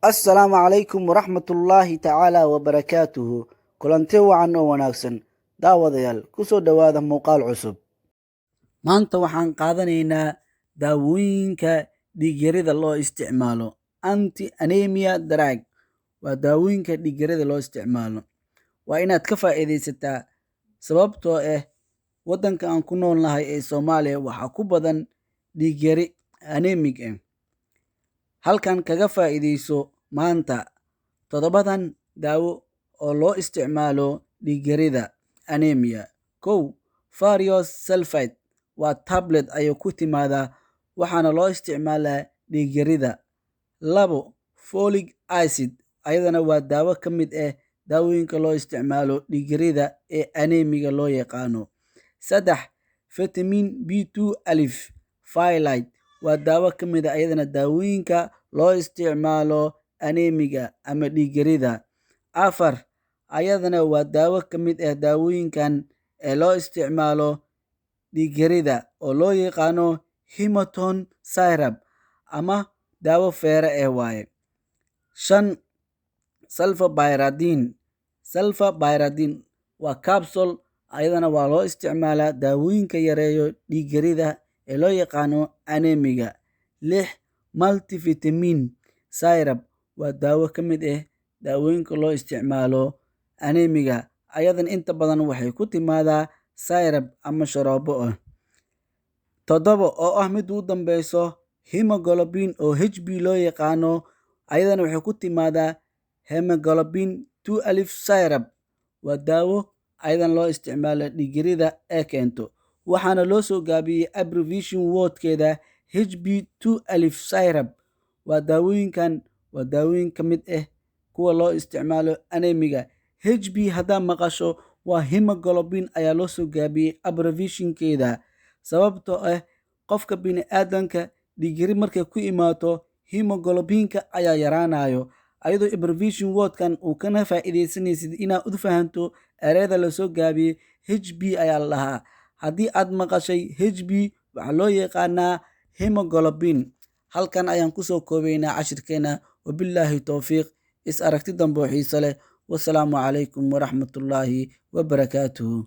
Assalaamu calaykum waraxmatullaahi tacaala wabarakaatuhu. Kulanti wacan oo wanaagsan daawadayaal ku soo dhowaada muuqaal cusub. Maanta waxaan qaadanaynaa daawooyinka dhiig-yarida loo isticmaalo anti anemia drug. Waa daawooyinka dhiig-yarida loo isticmaalo. Waa inaad ka faa'iidaysataa sababtoo ah waddanka aan ku noolnahay ee Soomaaliya waxaa ku badan dhiig-yari anemic ah. Halkan kaga faa'iidayso maanta toddobadan daawo oo loo isticmaalo dhiig-yarida anemia. 1. Ferrous sulfate waa tablet ayay ku timaadaa waxaana loo isticmaalaa dhiig-yarida. 2. Folic acid ayadana waa daawo ka mid ah daawooyinka loo isticmaalo dhiig-yarida ee anemiga loo yaqaano. 3. Vitamin B2 alif folate waa daawo ka mid ah ayadana daawooyinka loo isticmaalo anemiga ama dhiig-yarida. 4. ayadana waa daawo ka mid ah daawooyinkan ee loo isticmaalo dhiig-yarida oo loo yaqaano hematone syrup ama daawo feere ah waaye. 5. Sulfabiradein waa capsule ayadana waa loo isticmaalaa daawooyinka yareeyo dhiig-yarida ee loo yaqaano anemiga. 6. Multivitamin syrup waa daawo ka mid ah daawooyinka loo isticmaalo anemiga ayadana inta badan waxay ku timaadaa syrup ama sharoobo ah. 7. oo ah mid ugu dambeyso hemoglobin oo HB loo yaqaano ayadana waxay ku timaadaa hemoglobin 2 alif syrup waa daawo ayadana loo isticmaalo dhiig-yarida ee keento waxaana loo soo gaabiyey abbreviation wordkeeda HB2 alif syrup. waa daawooyin ka mid ah kuwa loo isticmaalo anemiga. HB haddaa maqasho waa hemoglobin ayaa loo soo gaabiyey abbreviationkeeda sababtoo ah qofka bini'aadanka dhiig-yari markay ku imaato hemoglobinka ayaa yaraanayo ayadoo abbreviation wordkan uu kana faa'iidaysanaysid inaad u fahanto ereyada la soo gaabiyey HB ayaa la dhahaa. haddii aad maqashay HB waxaa loo yaqaanaa hemoglobin. halkan ayaan kusoo koobaynaa cashirkeena. Wabillaahi towfiiq. Is aragti dambe oo xiiso leh. Wassalaamu calaykum waraxmatullaahi wabarakaatuhu.